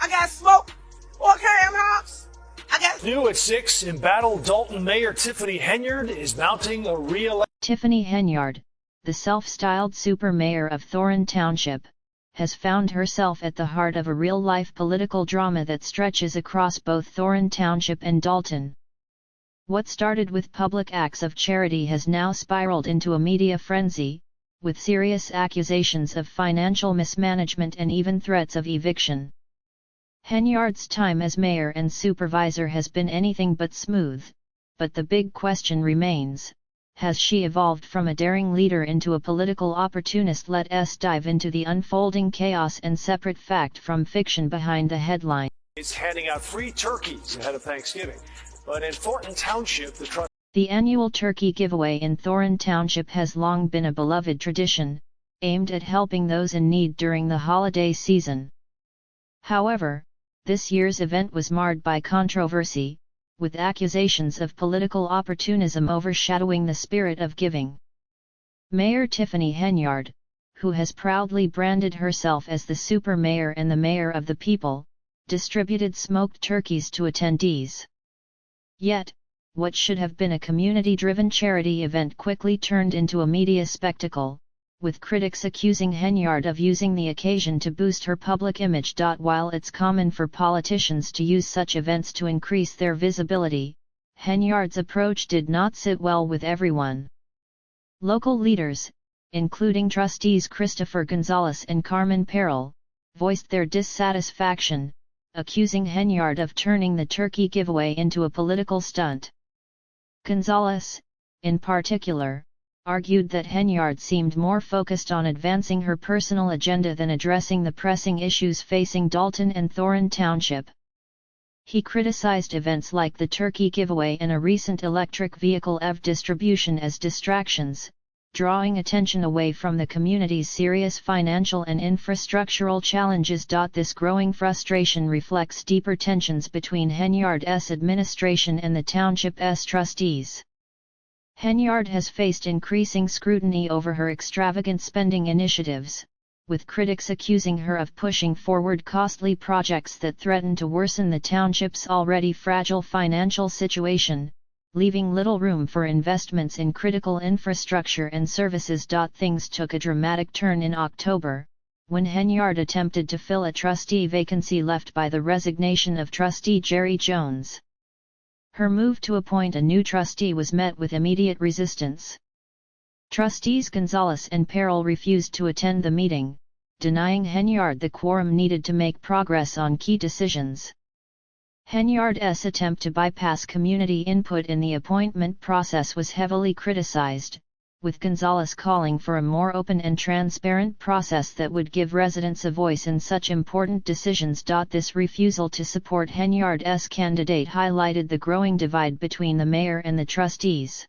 I got smoke. Okay, I'm hops. I got New at 6, embattled Dalton Mayor Tiffany Henyard is mounting a re-election. Tiffany Henyard, the self-styled super mayor of Thorin Township, has found herself at the heart of a real-life political drama that stretches across both Thorin Township and Dalton. What started with public acts of charity has now spiraled into a media frenzy, with serious accusations of financial mismanagement and even threats of eviction. Henyard's time as mayor and supervisor has been anything but smooth, but the big question remains: has she evolved from a daring leader into a political opportunist? Let us dive into the unfolding chaos and separate fact from fiction behind the headline. It's handing out free turkeys ahead of Thanksgiving, but in Thornton Township, The annual turkey giveaway in Thorin Township has long been a beloved tradition, aimed at helping those in need during the holiday season. However, this year's event was marred by controversy, with accusations of political opportunism overshadowing the spirit of giving. Mayor Tiffany Henyard, who has proudly branded herself as the super mayor and the mayor of the people, distributed smoked turkeys to attendees. Yet, what should have been a community-driven charity event quickly turned into a media spectacle, with critics accusing Henyard of using the occasion to boost her public image. While it's common for politicians to use such events to increase their visibility, Henyard's approach did not sit well with everyone. Local leaders, including trustees Christopher Gonzalez and Carmen Perrell, voiced their dissatisfaction, accusing Henyard of turning the turkey giveaway into a political stunt. Gonzalez, in particular, argued that Henyard seemed more focused on advancing her personal agenda than addressing the pressing issues facing Dalton and Thorin Township. He criticized events like the turkey giveaway and a recent electric vehicle EV distribution as distractions, drawing attention away from the community's serious financial and infrastructural challenges. This growing frustration reflects deeper tensions between Henyard's administration and the township's trustees. Henyard has faced increasing scrutiny over her extravagant spending initiatives, with critics accusing her of pushing forward costly projects that threaten to worsen the township's already fragile financial situation, leaving little room for investments in critical infrastructure and services. Things took a dramatic turn in October, when Henyard attempted to fill a trustee vacancy left by the resignation of trustee Jerry Jones. Her move to appoint a new trustee was met with immediate resistance. Trustees Gonzalez and Perrell refused to attend the meeting, denying Henyard the quorum needed to make progress on key decisions. Henyard's attempt to bypass community input in the appointment process was heavily criticized, with Gonzalez calling for a more open and transparent process that would give residents a voice in such important decisions. This refusal to support Henyard's candidate highlighted the growing divide between the mayor and the trustees.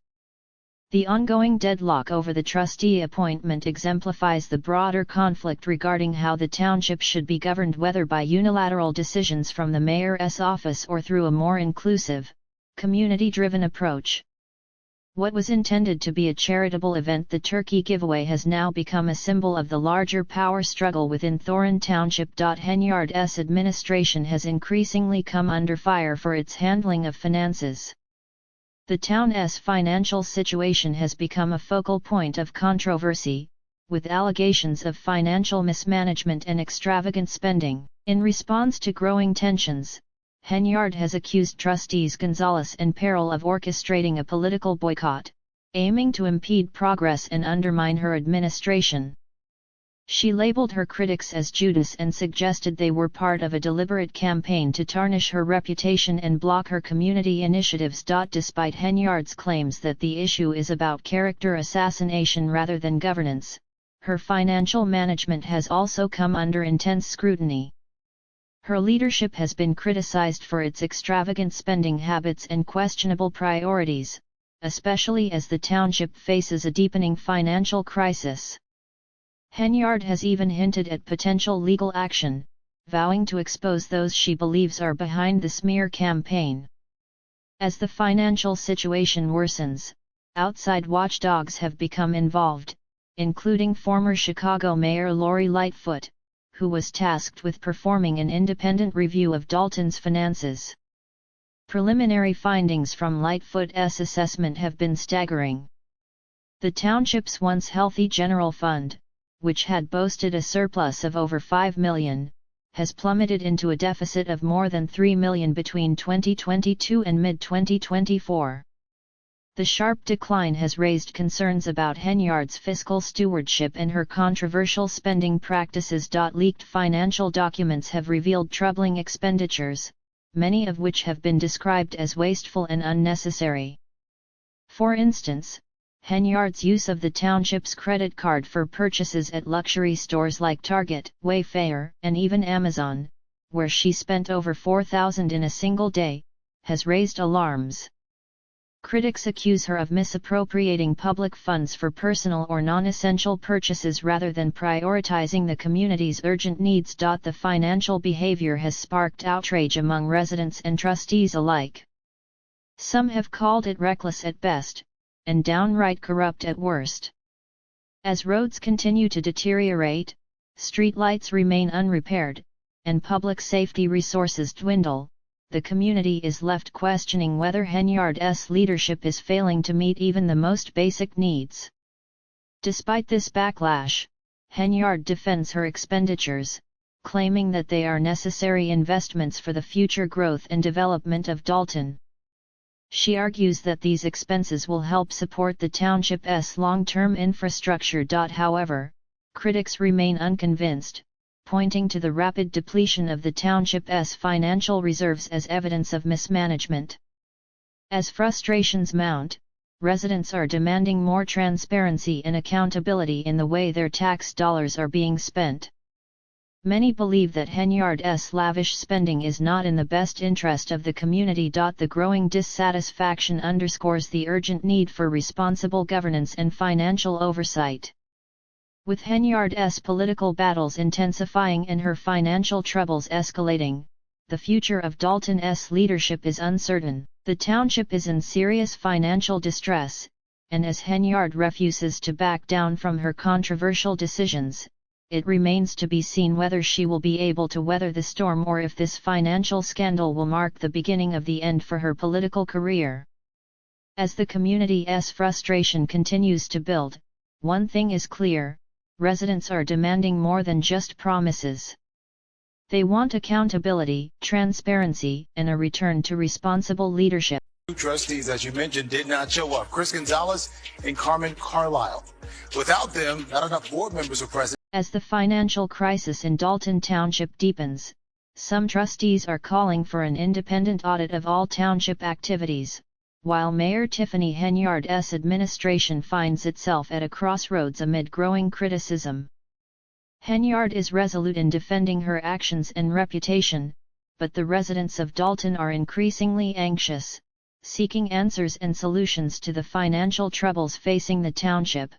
The ongoing deadlock over the trustee appointment exemplifies the broader conflict regarding how the township should be governed, whether by unilateral decisions from the mayor's office or through a more inclusive, community-driven approach. What was intended to be a charitable event, the turkey giveaway, has now become a symbol of the larger power struggle within Thorin Township. Henyard's administration has increasingly come under fire for its handling of finances. The town's financial situation has become a focal point of controversy, with allegations of financial mismanagement and extravagant spending. In response to growing tensions, Henyard has accused trustees Gonzalez and Perrell of orchestrating a political boycott, aiming to impede progress and undermine her administration. She labeled her critics as Judas and suggested they were part of a deliberate campaign to tarnish her reputation and block her community initiatives. Despite Henyard's claims that the issue is about character assassination rather than governance, her financial management has also come under intense scrutiny. Her leadership has been criticized for its extravagant spending habits and questionable priorities, especially as the township faces a deepening financial crisis. Henyard has even hinted at potential legal action, vowing to expose those she believes are behind the smear campaign. As the financial situation worsens, outside watchdogs have become involved, including former Chicago Mayor Lori Lightfoot, who was tasked with performing an independent review of Dalton's finances. Preliminary findings from Lightfoot's assessment have been staggering. The township's once healthy general fund, which had boasted a surplus of over $5 million, has plummeted into a deficit of more than $3 million between 2022 and mid-2024. The sharp decline has raised concerns about Henyard's fiscal stewardship and her controversial spending practices. Leaked financial documents have revealed troubling expenditures, many of which have been described as wasteful and unnecessary. For instance, Henyard's use of the township's credit card for purchases at luxury stores like Target, Wayfair, and even Amazon, where she spent over $4,000 in a single day, has raised alarms. Critics accuse her of misappropriating public funds for personal or non-essential purchases rather than prioritizing the community's urgent needs. The financial behavior has sparked outrage among residents and trustees alike. Some have called it reckless at best, and downright corrupt at worst. As roads continue to deteriorate, streetlights remain unrepaired, and public safety resources dwindle, the community is left questioning whether Henyard's leadership is failing to meet even the most basic needs. Despite this backlash, Henyard defends her expenditures, claiming that they are necessary investments for the future growth and development of Dalton. She argues that these expenses will help support the township's long-term infrastructure. However, critics remain unconvinced, pointing to the rapid depletion of the township's financial reserves as evidence of mismanagement. As frustrations mount, residents are demanding more transparency and accountability in the way their tax dollars are being spent. Many believe that Henyard's lavish spending is not in the best interest of the community. The growing dissatisfaction underscores the urgent need for responsible governance and financial oversight. With Henyard's political battles intensifying and her financial troubles escalating, the future of Dalton's leadership is uncertain. The township is in serious financial distress, and as Henyard refuses to back down from her controversial decisions, it remains to be seen whether she will be able to weather the storm or if this financial scandal will mark the beginning of the end for her political career. As the community's frustration continues to build, one thing is clear: residents are demanding more than just promises. They want accountability, transparency, and a return to responsible leadership. Two trustees, as you mentioned, did not show up: Chris Gonzalez and Carmen Carlisle. Without them, not enough board members were present. As the financial crisis in Dalton Township deepens, some trustees are calling for an independent audit of all township activities, while Mayor Tiffany Henyard's administration finds itself at a crossroads amid growing criticism. Henyard is resolute in defending her actions and reputation, but the residents of Dalton are increasingly anxious, seeking answers and solutions to the financial troubles facing the township.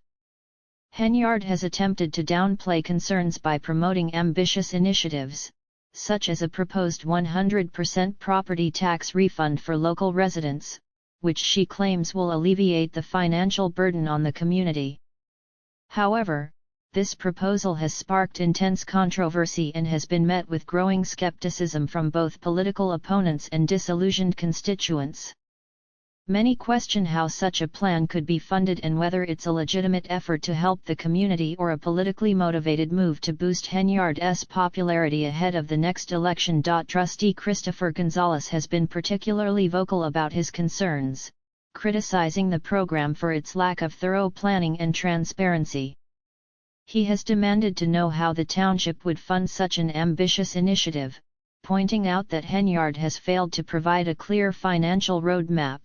Henyard has attempted to downplay concerns by promoting ambitious initiatives, such as a proposed 100% property tax refund for local residents, which she claims will alleviate the financial burden on the community. However, this proposal has sparked intense controversy and has been met with growing skepticism from both political opponents and disillusioned constituents. Many question how such a plan could be funded and whether it's a legitimate effort to help the community or a politically motivated move to boost Henyard's popularity ahead of the next election. Trustee Christopher Gonzalez has been particularly vocal about his concerns, criticizing the program for its lack of thorough planning and transparency. He has demanded to know how the township would fund such an ambitious initiative, pointing out that Henyard has failed to provide a clear financial roadmap.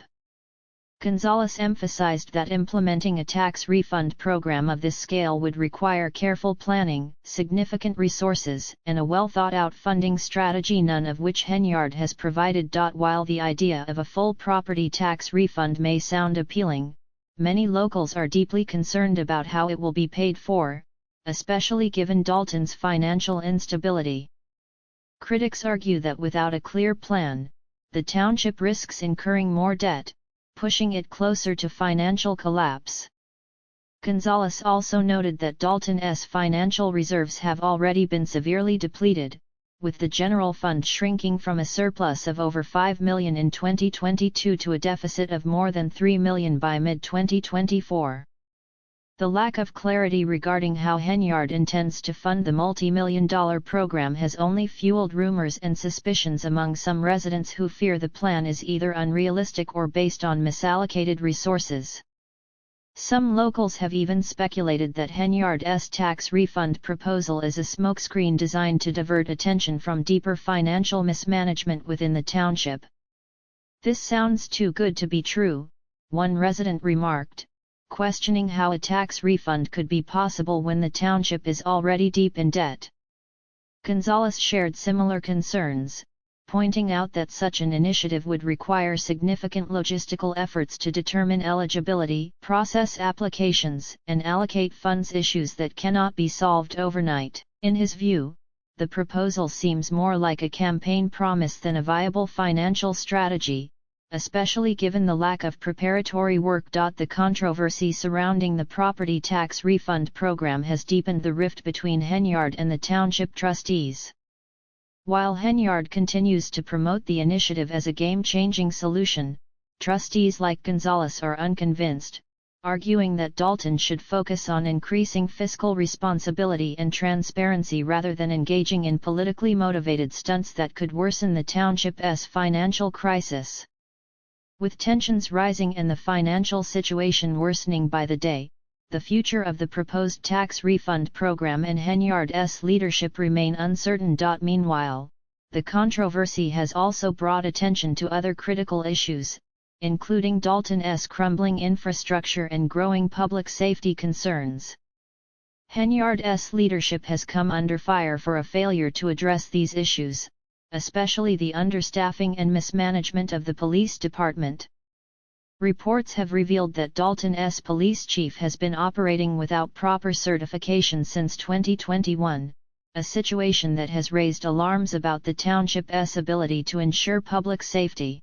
Gonzalez emphasized that implementing a tax refund program of this scale would require careful planning, significant resources, and a well-thought-out funding strategy, none of which Henyard has provided. While the idea of a full property tax refund may sound appealing, many locals are deeply concerned about how it will be paid for, especially given Dalton's financial instability. Critics argue that without a clear plan, the township risks incurring more debt, pushing it closer to financial collapse. Gonzalez also noted that Dalton's financial reserves have already been severely depleted, with the general fund shrinking from a surplus of over $5 million in 2022 to a deficit of more than $3 million by mid-2024. The lack of clarity regarding how Henyard intends to fund the multi-million-dollar program has only fueled rumors and suspicions among some residents who fear the plan is either unrealistic or based on misallocated resources. Some locals have even speculated that Henyard's tax refund proposal is a smokescreen designed to divert attention from deeper financial mismanagement within the township. "This sounds too good to be true," one resident remarked, questioning how a tax refund could be possible when the township is already deep in debt. Gonzalez shared similar concerns, pointing out that such an initiative would require significant logistical efforts to determine eligibility, process applications, and allocate funds, issues that cannot be solved overnight. In his view, the proposal seems more like a campaign promise than a viable financial strategy, especially given the lack of preparatory work. The controversy surrounding the property tax refund program has deepened the rift between Henyard and the township trustees. While Henyard continues to promote the initiative as a game-changing solution, trustees like Gonzalez are unconvinced, arguing that Dalton should focus on increasing fiscal responsibility and transparency rather than engaging in politically motivated stunts that could worsen the township's financial crisis. With tensions rising and the financial situation worsening by the day, the future of the proposed tax refund program and Henyard's leadership remain uncertain. Meanwhile, the controversy has also brought attention to other critical issues, including Dalton's crumbling infrastructure and growing public safety concerns. Henyard's leadership has come under fire for a failure to address these issues, especially the understaffing and mismanagement of the police department. Reports have revealed that Dalton's police chief has been operating without proper certification since 2021, a situation that has raised alarms about the township's ability to ensure public safety.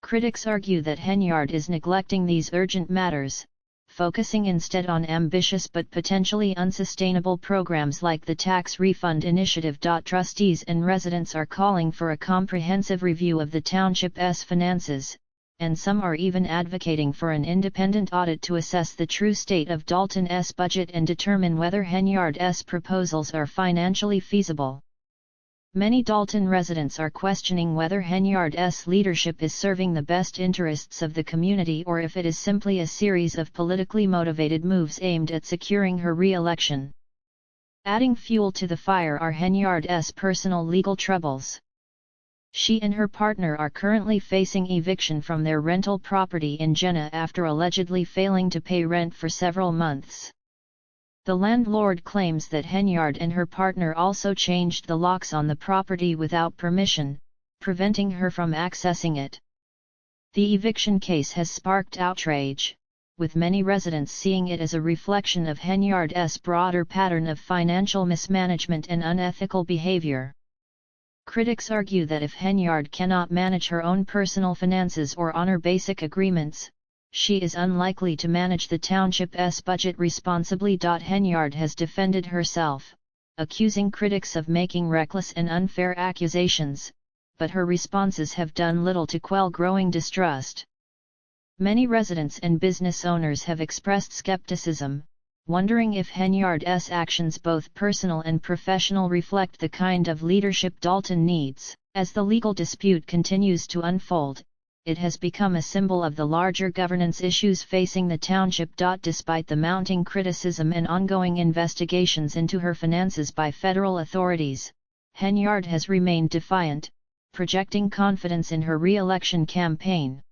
Critics argue that Henyard is neglecting these urgent matters, focusing instead on ambitious but potentially unsustainable programs like the tax refund initiative. Trustees and residents are calling for a comprehensive review of the township's finances, and some are even advocating for an independent audit to assess the true state of Dalton's budget and determine whether Henyard's proposals are financially feasible. Many Dalton residents are questioning whether Henyard's leadership is serving the best interests of the community or if it is simply a series of politically motivated moves aimed at securing her re-election. Adding fuel to the fire are Henyard's personal legal troubles. She and her partner are currently facing eviction from their rental property in Jenna after allegedly failing to pay rent for several months. The landlord claims that Henyard and her partner also changed the locks on the property without permission, preventing her from accessing it. The eviction case has sparked outrage, with many residents seeing it as a reflection of Henyard's broader pattern of financial mismanagement and unethical behavior. Critics argue that if Henyard cannot manage her own personal finances or honor basic agreements, she is unlikely to manage the township's budget responsibly. Henyard has defended herself, accusing critics of making reckless and unfair accusations, but her responses have done little to quell growing distrust. Many residents and business owners have expressed skepticism, wondering if Henyard's actions, both personal and professional, reflect the kind of leadership Dalton needs. As the legal dispute continues to unfold, it has become a symbol of the larger governance issues facing the township. Despite the mounting criticism and ongoing investigations into her finances by federal authorities, Henyard has remained defiant, projecting confidence in her re-election campaign.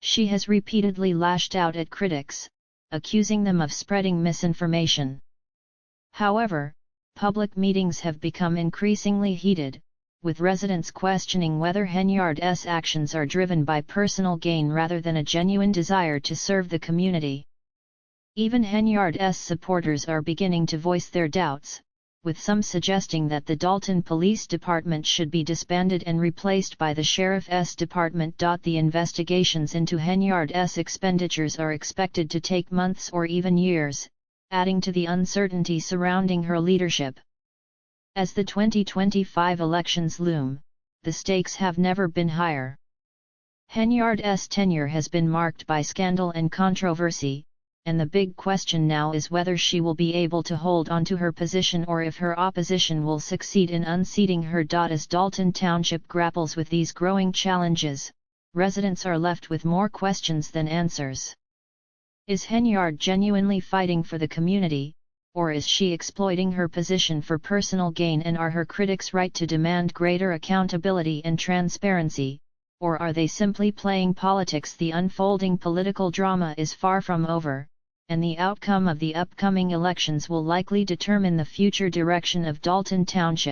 She has repeatedly lashed out at critics, accusing them of spreading misinformation. However, public meetings have become increasingly heated, with residents questioning whether Henyard's actions are driven by personal gain rather than a genuine desire to serve the community. Even Henyard's supporters are beginning to voice their doubts, with some suggesting that the Dalton Police Department should be disbanded and replaced by the Sheriff's Department. The investigations into Henyard's expenditures are expected to take months or even years, adding to the uncertainty surrounding her leadership. As the 2025 elections loom, the stakes have never been higher. Henyard's tenure has been marked by scandal and controversy, and the big question now is whether she will be able to hold on to her position or if her opposition will succeed in unseating her. As Dalton Township grapples with these growing challenges, residents are left with more questions than answers. Is Henyard genuinely fighting for the community, or is she exploiting her position for personal gain? And are her critics right to demand greater accountability and transparency, or are they simply playing politics? The unfolding political drama is far from over, and the outcome of the upcoming elections will likely determine the future direction of Dalton Township.